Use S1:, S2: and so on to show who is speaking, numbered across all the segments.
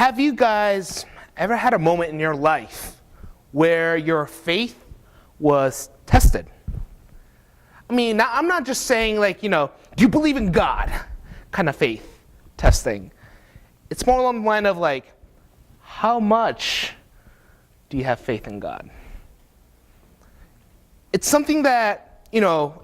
S1: Have you guys ever had a moment in your life where your faith was tested? I mean, I'm not just saying do you believe in God kind of faith testing. It's more along the line of how much do you have faith in God? It's something that,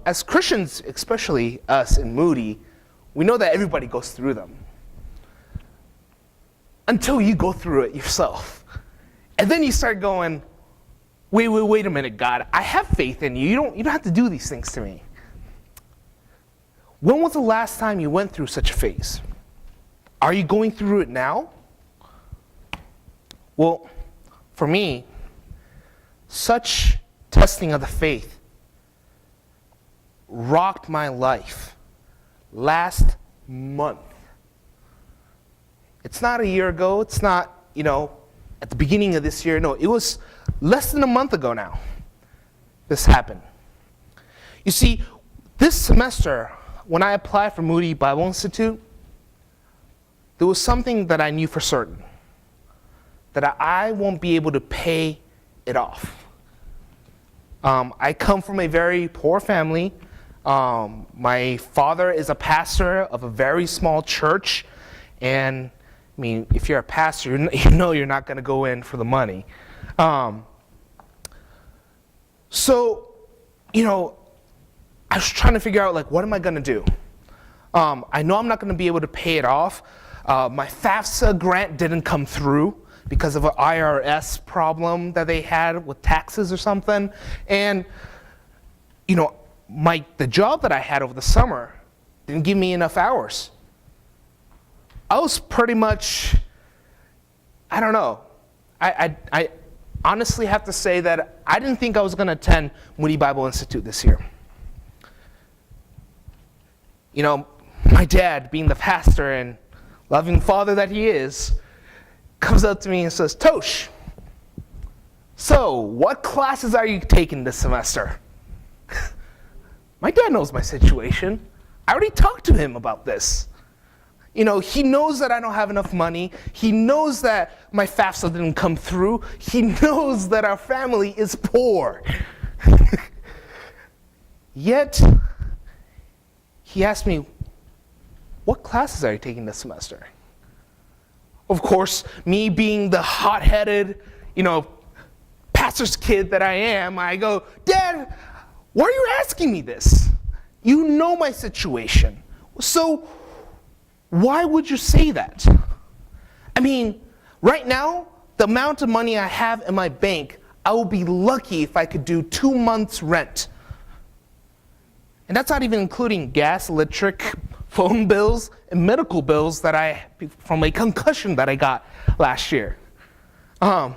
S1: as Christians, especially us in Moody, we know that everybody goes through them. Until you go through it yourself. And then you start going, wait a minute, God, I have faith in you. You don't have to do these things to me. When was the last time you went through such a phase? Are you going through it now? Well, for me, such testing of the faith rocked my life last month. It's not a year ago. It's not, at the beginning of this year. No, it was less than a month ago now. This happened. You see, this semester, when I applied for Moody Bible Institute, there was something that I knew for certain, that I won't be able to pay it off. I come from a very poor family. My father is a pastor of a very small church, and I mean, if you're a pastor, you know you're not going to go in for the money. So, I was trying to figure out, what am I going to do? I know I'm not going to be able to pay it off. My FAFSA grant didn't come through because of an IRS problem that they had with taxes or something. And, the job that I had over the summer didn't give me enough hours. I was pretty much, I don't know. I honestly have to say that I didn't think I was going to attend Moody Bible Institute this year. My dad, being the pastor and loving father that he is, comes up to me and says, "Tosh, so what classes are you taking this semester?" My dad knows my situation. I already talked to him about this. He knows that I don't have enough money. He knows that my FAFSA didn't come through. He knows that our family is poor. Yet, he asked me, "What classes are you taking this semester?" Of course, me being the hot-headed, pastor's kid that I am, I go, "Dad, why are you asking me this? You know my situation. So why would you say that?" I mean, right now, the amount of money I have in my bank, I would be lucky if I could do 2 months' rent. And that's not even including gas, electric, phone bills, and medical bills from a concussion that I got last year. But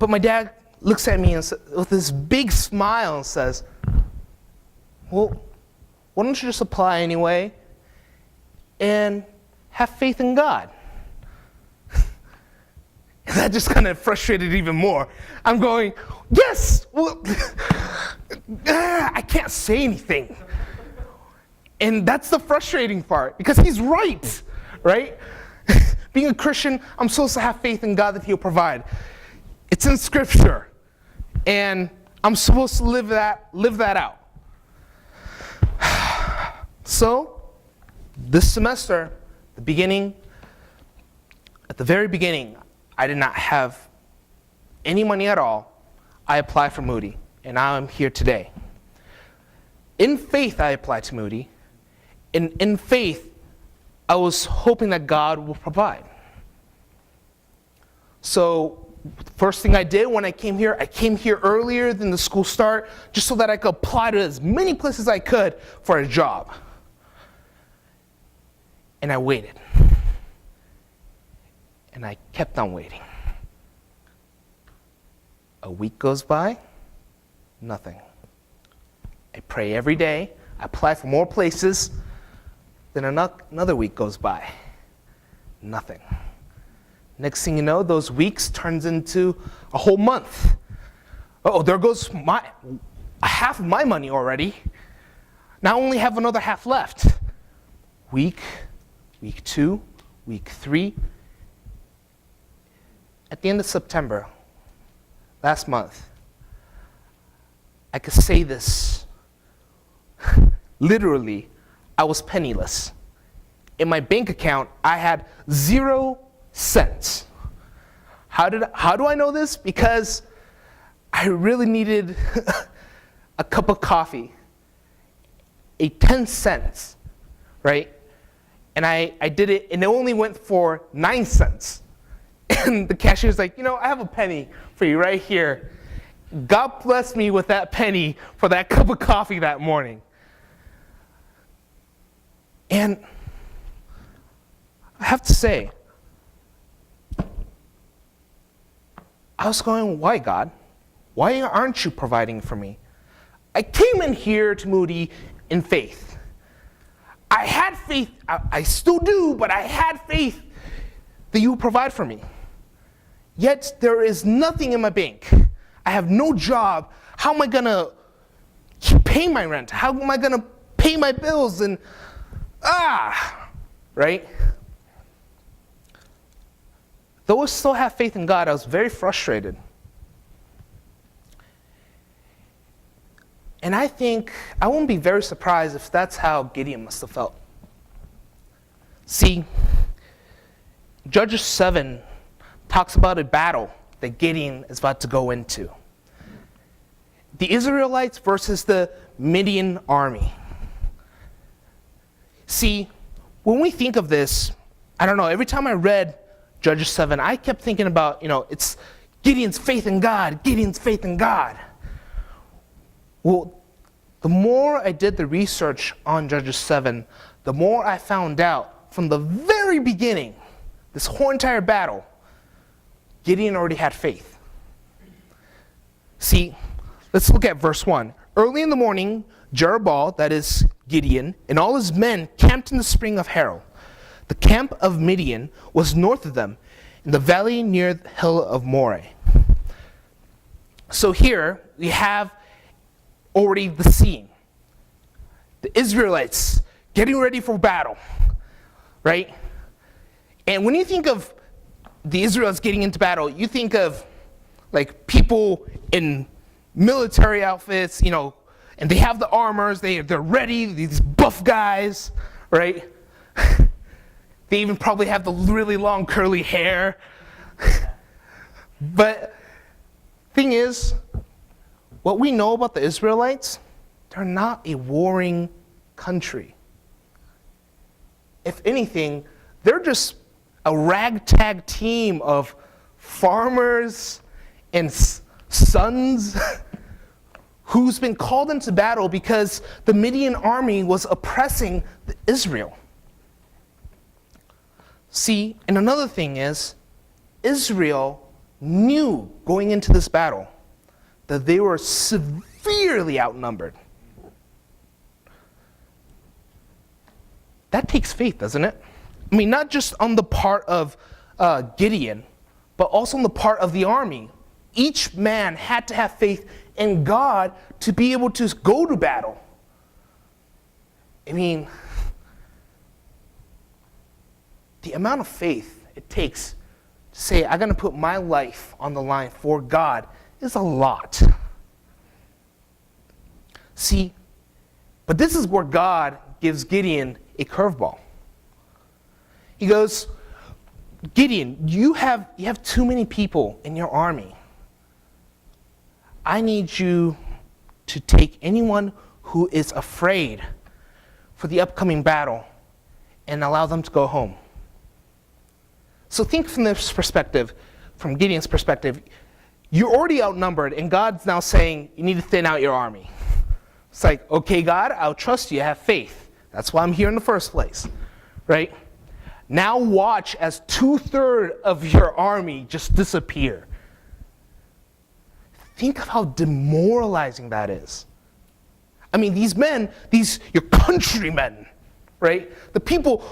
S1: my dad looks at me with this big smile and says, "Well, why don't you just apply anyway and have faith in God?" And that just kind of frustrated even more. I'm going, "Yes, well, I can't say anything." And that's the frustrating part, because he's right? Being a Christian, I'm supposed to have faith in God that He'll provide. It's in Scripture, and I'm supposed to live that out. So, this semester, at the very beginning, I did not have any money at all. I applied for Moody, and now I'm here today. In faith, I applied to Moody. And in faith, I was hoping that God will provide. So, first thing I did when I came here earlier than the school start, just so that I could apply to as many places as I could for a job. And I waited. And I kept on waiting. A week goes by, nothing. I pray every day, I apply for more places, then another week goes by, nothing. Next thing you know, those weeks turns into a whole month. Oh, there goes half of my money already. Now I only have another half left. Week 2, week 3, at the end of September, last month, I could say this, literally, I was penniless. In my bank account, I had 0 cents. How do I know this? Because I really needed a cup of coffee, a 10 cents, right? And I did it, and it only went for 9 cents. And the cashier's like, I have a penny for you right here. God bless me with that penny for that cup of coffee that morning. And I have to say, I was going, why, God? Why aren't you providing for me? I came in here to Moody in faith. I had faith, I still do, but I had faith that you would provide for me. Yet there is nothing in my bank. I have no job. How am I going to keep paying my rent? How am I going to pay my bills? And, right? Though I still have faith in God, I was very frustrated. And I think I wouldn't be very surprised if that's how Gideon must have felt. See, Judges 7 talks about a battle that Gideon is about to go into. The Israelites versus the Midian army. See, when we think of this, I don't know, every time I read Judges 7, I kept thinking about, it's Gideon's faith in God, Gideon's faith in God. Well, the more I did the research on Judges 7, the more I found out from the very beginning, this whole entire battle, Gideon already had faith. See, let's look at verse 1. Early in the morning, Jerubbaal, that is Gideon, and all his men camped in the spring of Harel. The camp of Midian was north of them, in the valley near the hill of Moreh. So here we have already the scene. The Israelites getting ready for battle, right? And when you think of the Israelites getting into battle, you think of like people in military outfits, and they have the armors, they're ready, these buff guys, right? They even probably have the really long curly hair. But thing is, what we know about the Israelites, they're not a warring country. If anything, they're just a ragtag team of farmers and sons who's been called into battle because the Midian army was oppressing Israel. See, and another thing is, Israel knew going into this battle that they were severely outnumbered. That takes faith, doesn't it? I mean, not just on the part of Gideon, but also on the part of the army. Each man had to have faith in God to be able to go to battle. I mean, the amount of faith it takes to say, I'm going to put my life on the line for God is a lot. See, but this is where God gives Gideon a curveball. He goes, Gideon, you have too many people in your army. I need you to take anyone who is afraid for the upcoming battle and allow them to go home. So think from this perspective, from Gideon's perspective, you're already outnumbered, and God's now saying you need to thin out your army. It's like, okay, God, I'll trust you, have faith. That's why I'm here in the first place, right? Now watch as 2/3 of your army just disappear. Think of how demoralizing that is. I mean, these men, your countrymen, right? The people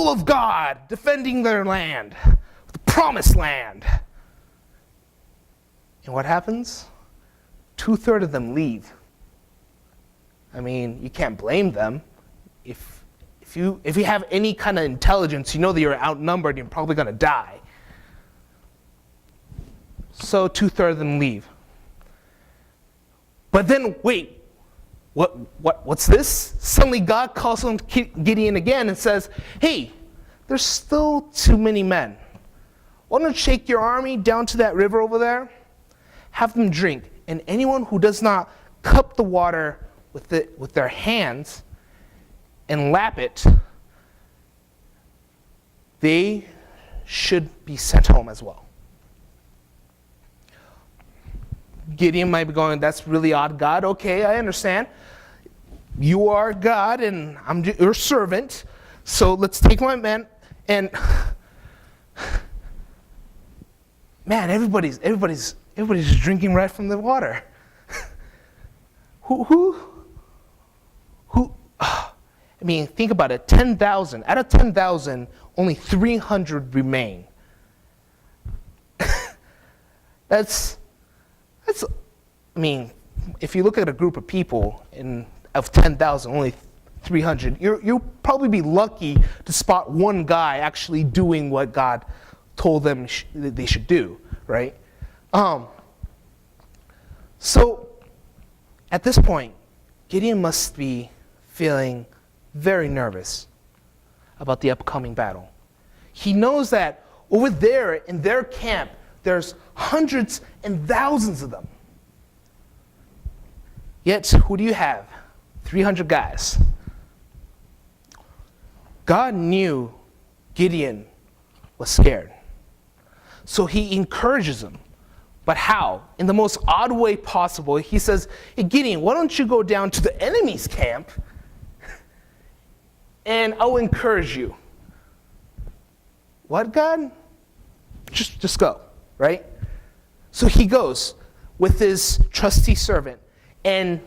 S1: of God defending their land, the promised land. And what happens? 2/3 of them leave. I mean, you can't blame them. If you have any kind of intelligence, you know that you're outnumbered and you're probably going to die. So 2/3 of them leave. But then, wait, what's this? Suddenly God calls on Gideon again and says, hey, there's still too many men. Why don't you take your army down to that river over there, have them drink, and anyone who does not cup the water with their hands and lap it, they should be sent home as well. Gideon might be going, that's really odd, God. Okay, I understand. You are God and I'm your servant. So let's take my men and man, everybody's drinking right from the water. Who I mean, think about it. 10,000. Out of 10,000, only 300 remain. That's I mean, if you look at a group of people of 10,000, only 300, you'll probably be lucky to spot one guy actually doing what God told them they should do, right? So at this point, Gideon must be feeling very nervous about the upcoming battle. He knows that over there in their camp, there's hundreds and thousands of them. Yet, who do you have? 300 guys. God knew Gideon was scared. So he encourages him. But how? In the most odd way possible. He says, hey, Gideon, why don't you go down to the enemy's camp and I'll encourage you. What, God? Just go, right? So he goes with his trusty servant, and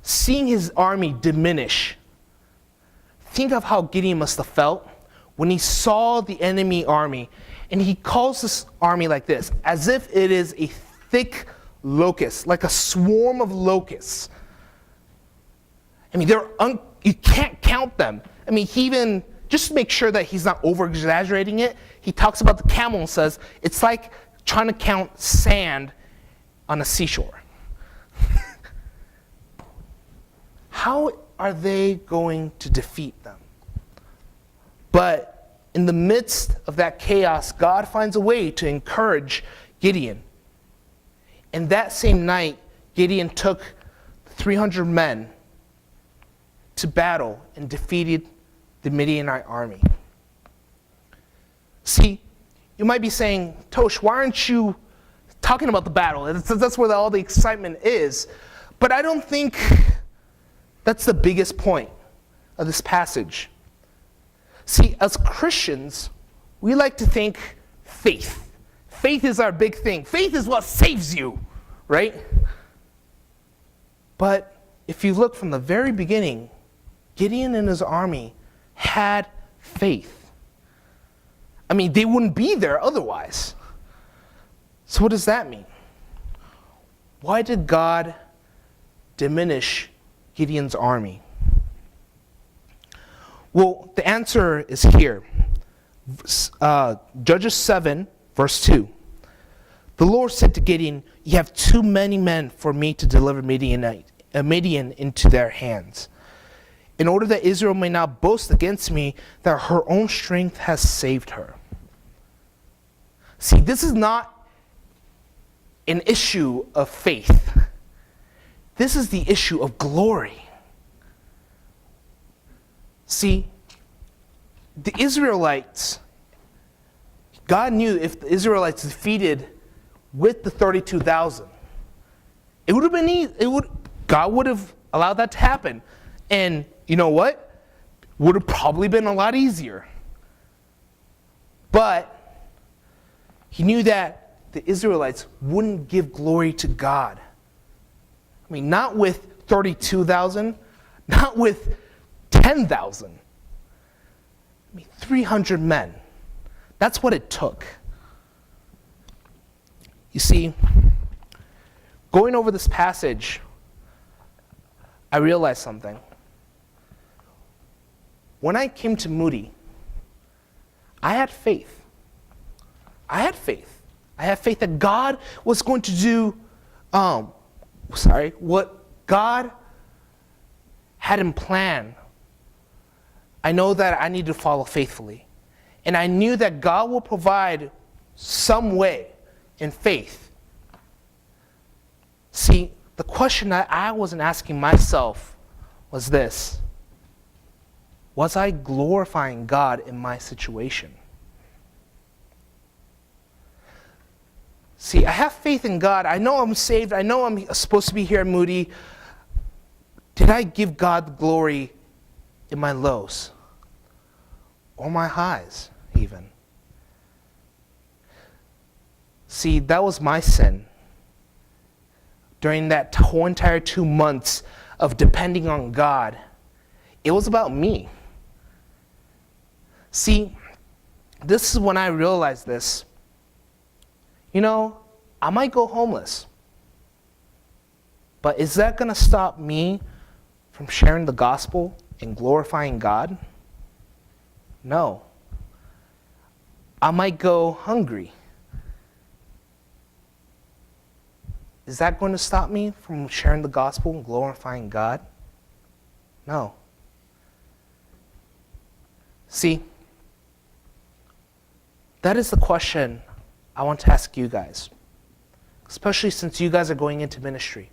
S1: seeing his army diminish, think of how Gideon must have felt when he saw the enemy army, and he calls this army like this, as if it is a thick locust, like a swarm of locusts. I mean, you can't count them. I mean, he even, just to make sure that he's not over-exaggerating it, he talks about the camel and says, it's like trying to count sand on a seashore. How are they going to defeat them? But in the midst of that chaos, God finds a way to encourage Gideon. And that same night, Gideon took 300 men to battle and defeated the Midianite army. See, you might be saying, Tosh, why aren't you talking about the battle? That's where all the excitement is. But I don't think that's the biggest point of this passage. See, as Christians, we like to think faith. Faith is our big thing. Faith is what saves you, right? But if you look from the very beginning, Gideon and his army had faith. I mean, they wouldn't be there otherwise. So what does that mean? Why did God diminish Gideon's army? Well, the answer is here. Judges 7, verse 2. The Lord said to Gideon, you have too many men for me to deliver Midian into their hands, in order that Israel may not boast against me that her own strength has saved her. See, this is not an issue of faith. This is the issue of glory. See, the Israelites, God knew if the Israelites defeated with the 32,000, it would have been easy. God would have allowed that to happen. And you know what? Would have probably been a lot easier. But he knew that the Israelites wouldn't give glory to God. I mean, not with 32,000, not with 10,000. I mean, 300 men. That's what it took. You see, going over this passage, I realized something. When I came to Moody, I had faith. I had faith. I had faith that God was going to do, what God had in plan. I know that I need to follow faithfully. And I knew that God will provide some way in faith. See, the question that I wasn't asking myself was this: was I glorifying God in my situation? See, I have faith in God. I know I'm saved. I know I'm supposed to be here at Moody. Did I give God the glory in my lows? Or my highs, even? See, that was my sin. During that whole entire 2 months of depending on God, it was about me. See, this is when I realized this. You know, I might go homeless, but is that going to stop me from sharing the gospel and glorifying God? No. I might go hungry. Is that going to stop me from sharing the gospel and glorifying God? No. See, that is the question I want to ask you guys, especially since you guys are going into ministry.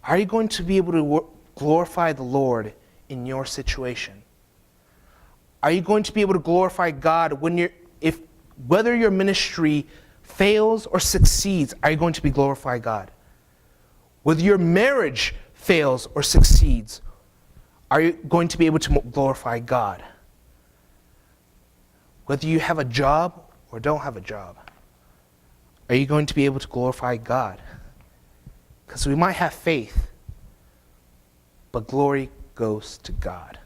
S1: Are you going to be able to glorify the Lord in your situation? Are you going to be able to glorify God whether your ministry fails or succeeds? Are you going to be glorify God? Whether your marriage fails or succeeds, are you going to be able to glorify God? Whether you have a job or don't have a job, are you going to be able to glorify God? Because we might have faith, but glory goes to God.